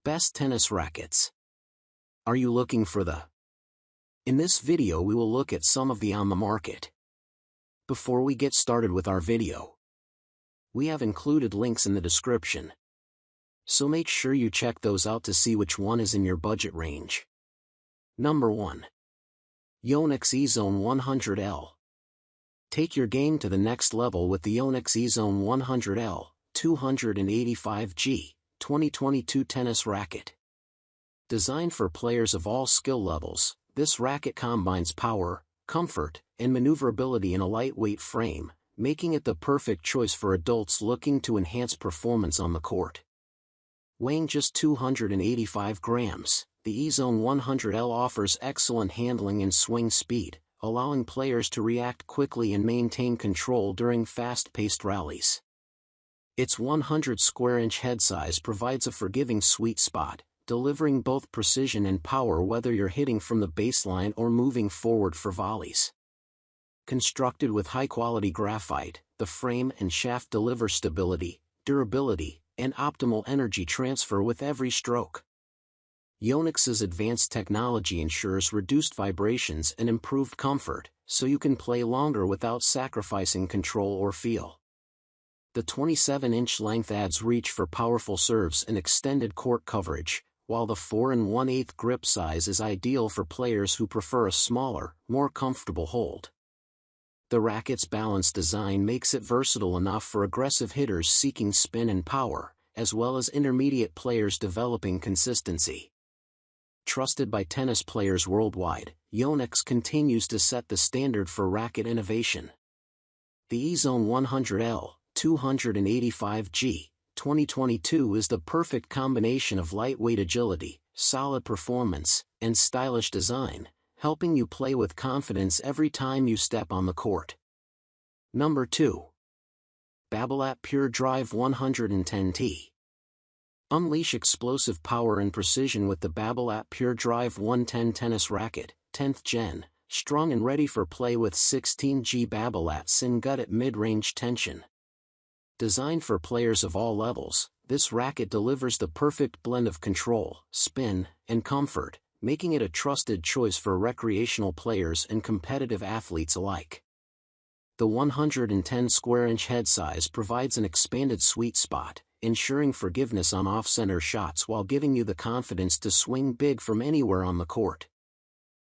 Best tennis rackets. Are you looking for the? In this video we will look at some of the on the market. Before we get started with our video, we have included links in the description, so make sure you check those out to see which one is in your budget range. Number 1. Yonex EZONE 100L. Take your game to the next level with the Yonex EZONE 100L 285G 2022 tennis racket. Designed for players of all skill levels, this racket combines power, comfort, and maneuverability in a lightweight frame, making it the perfect choice for adults looking to enhance performance on the court. Weighing just 285 grams, the EZONE 100L offers excellent handling and swing speed, allowing players to react quickly and maintain control during fast-paced rallies. Its 100 square inch head size provides a forgiving sweet spot, delivering both precision and power whether you're hitting from the baseline or moving forward for volleys. Constructed with high-quality graphite, the frame and shaft deliver stability, durability, and optimal energy transfer with every stroke. Yonex's advanced technology ensures reduced vibrations and improved comfort, so you can play longer without sacrificing control or feel. The 27-inch length adds reach for powerful serves and extended court coverage, while the 4 1/8 grip size is ideal for players who prefer a smaller, more comfortable hold. The racket's balanced design makes it versatile enough for aggressive hitters seeking spin and power, as well as intermediate players developing consistency. Trusted by tennis players worldwide, Yonex continues to set the standard for racket innovation. The EZONE 100L 285G 2022 is the perfect combination of lightweight agility, solid performance, and stylish design, helping you play with confidence every time you step on the court. Number 2. Babolat Pure Drive 110T. Unleash explosive power and precision with the Babolat Pure Drive 110 tennis racket, 10th gen, strong and ready for play with 16G Babolat Sin Gutted mid-range tension. Designed for players of all levels, this racket delivers the perfect blend of control, spin, and comfort, making it a trusted choice for recreational players and competitive athletes alike. The 110 square inch head size provides an expanded sweet spot, ensuring forgiveness on off-center shots while giving you the confidence to swing big from anywhere on the court.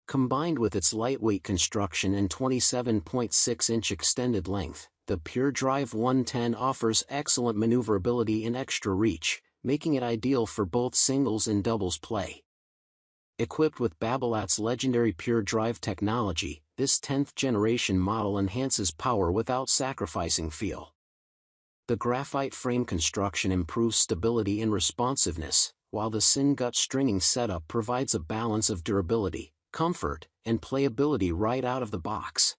Combined with its lightweight construction and 27.6-inch extended length, the Pure Drive 110 offers excellent maneuverability and extra reach, making it ideal for both singles and doubles play. Equipped with Babolat's legendary Pure Drive technology, this 10th generation model enhances power without sacrificing feel. The graphite frame construction improves stability and responsiveness, while the Sin Gut stringing setup provides a balance of durability, comfort, and playability right out of the box.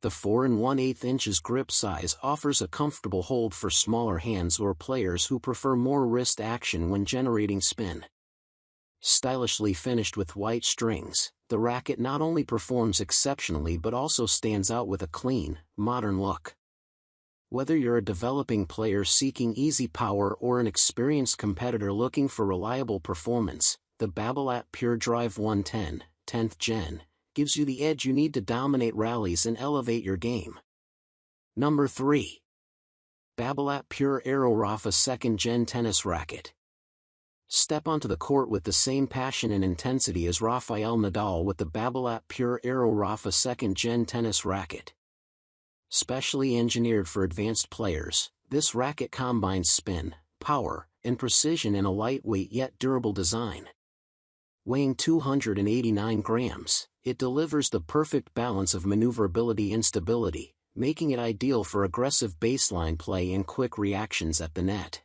The 4 1/8 inches grip size offers a comfortable hold for smaller hands or players who prefer more wrist action when generating spin. Stylishly finished with white strings, the racket not only performs exceptionally but also stands out with a clean, modern look. Whether you're a developing player seeking easy power or an experienced competitor looking for reliable performance, the Babolat Pure Drive 110, 10th gen, gives you the edge you need to dominate rallies and elevate your game. Number 3. Babolat Pure Aero Rafa 2nd gen tennis racket. Step onto the court with the same passion and intensity as Rafael Nadal with the Babolat Pure Aero Rafa 2nd gen tennis racket. Specially engineered for advanced players, this racket combines spin, power, and precision in a lightweight yet durable design. Weighing 289 grams, it delivers the perfect balance of maneuverability and stability, making it ideal for aggressive baseline play and quick reactions at the net.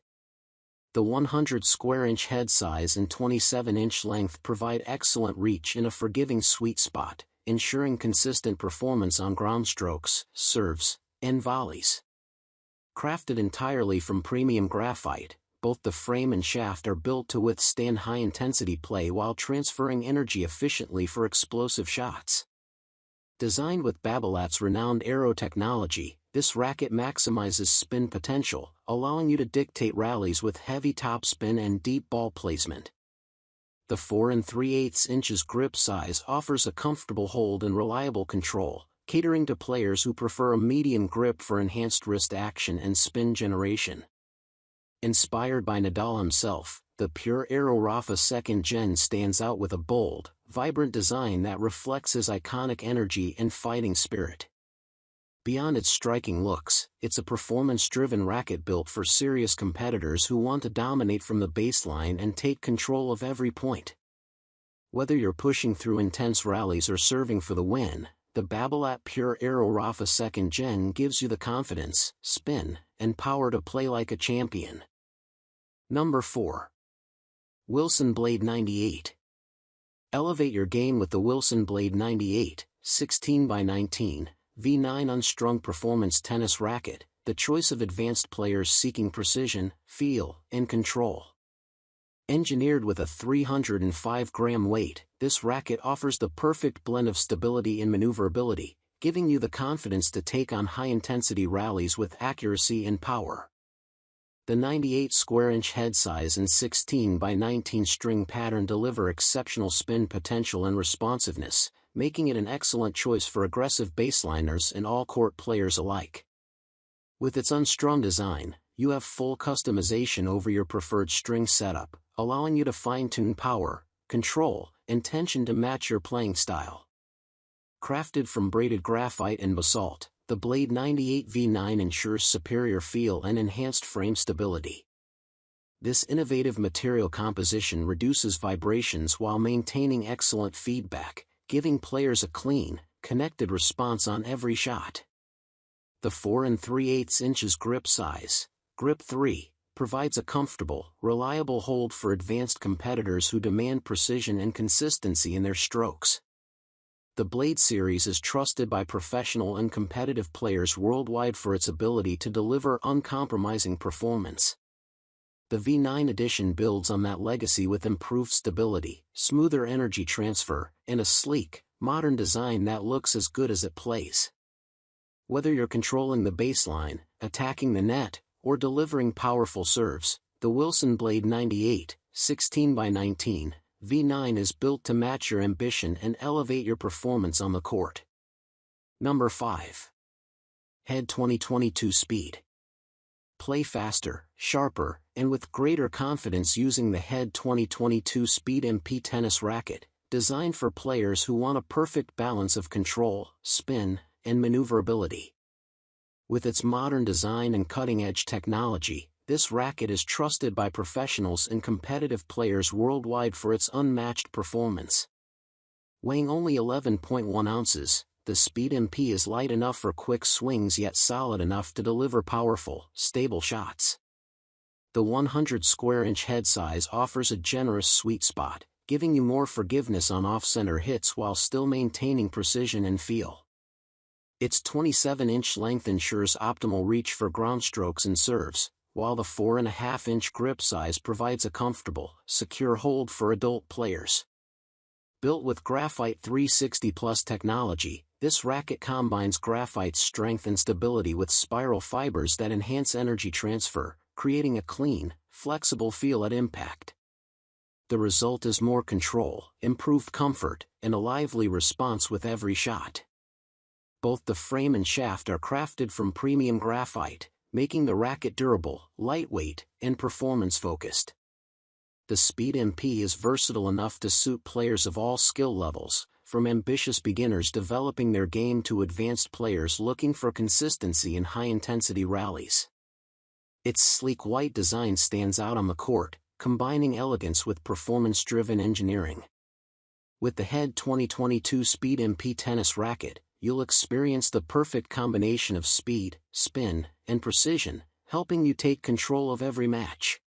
The 100 square inch head size and 27-inch length provide excellent reach in a forgiving sweet spot, ensuring consistent performance on ground strokes, serves, and volleys. Crafted entirely from premium graphite, both the frame and shaft are built to withstand high-intensity play while transferring energy efficiently for explosive shots. Designed with Babolat's renowned Aero technology, This racket maximizes spin potential, allowing you to dictate rallies with heavy topspin and deep ball placement. The 4 3/8 inches grip size offers a comfortable hold and reliable control, catering to players who prefer a medium grip for enhanced wrist action and spin generation. Inspired by Nadal himself, the pure Aero Rafa 2nd Gen stands out with a bold, vibrant design that reflects his iconic energy and fighting spirit. Beyond its striking looks, it's a performance-driven racket built for serious competitors who want to dominate from the baseline and take control of every point. Whether you're pushing through intense rallies or serving for the win, the Babolat Pure Aero Rafa 2nd Gen gives you the confidence, spin, and power to play like a champion. Number 4. Wilson Blade 98. Elevate your game with the Wilson Blade 98, 16x19, V9 unstrung performance tennis racket, the choice of advanced players seeking precision, feel, and control. Engineered with a 305-gram weight, this racket offers the perfect blend of stability and maneuverability, giving you the confidence to take on high-intensity rallies with accuracy and power. The 98 square inch head size and 16x19 string pattern deliver exceptional spin potential and responsiveness, making it an excellent choice for aggressive baseliners and all-court players alike. With its unstrung design, you have full customization over your preferred string setup, allowing you to fine-tune power, control, and tension to match your playing style. Crafted from braided graphite and basalt, the Blade 98 V9 ensures superior feel and enhanced frame stability. This innovative material composition reduces vibrations while maintaining excellent feedback, giving players a clean, connected response on every shot. The 4 3/8 inches grip size, Grip 3, provides a comfortable, reliable hold for advanced competitors who demand precision and consistency in their strokes. The Blade series is trusted by professional and competitive players worldwide for its ability to deliver uncompromising performance. The V9 edition builds on that legacy with improved stability, smoother energy transfer, and a sleek, modern design that looks as good as it plays. Whether you're controlling the baseline, attacking the net, or delivering powerful serves, the Wilson Blade 98, 16x19, V9 is built to match your ambition and elevate your performance on the court. Number 5. Head 2022 Speed. Play faster, sharper, and with greater confidence using the Head 2022 Speed MP tennis racket, designed for players who want a perfect balance of control, spin, and maneuverability. With its modern design and cutting-edge technology, this racket is trusted by professionals and competitive players worldwide for its unmatched performance. Weighing only 11.1 ounces, the Speed MP is light enough for quick swings yet solid enough to deliver powerful, stable shots. The 100 square inch head size offers a generous sweet spot, giving you more forgiveness on off-center hits while still maintaining precision and feel. Its 27-inch length ensures optimal reach for ground strokes and serves, while the 4.5-inch grip size provides a comfortable, secure hold for adult players. Built with Graphite 360 Plus technology, this racket combines graphite's strength and stability with spiral fibers that enhance energy transfer, creating a clean, flexible feel at impact. The result is more control, improved comfort, and a lively response with every shot. Both the frame and shaft are crafted from premium graphite, making the racket durable, lightweight, and performance-focused. The Speed MP is versatile enough to suit players of all skill levels, from ambitious beginners developing their game to advanced players looking for consistency in high-intensity rallies. Its sleek white design stands out on the court, combining elegance with performance-driven engineering. With the Head 2022 Speed MP tennis racket, you'll experience the perfect combination of speed, spin, and precision, helping you take control of every match.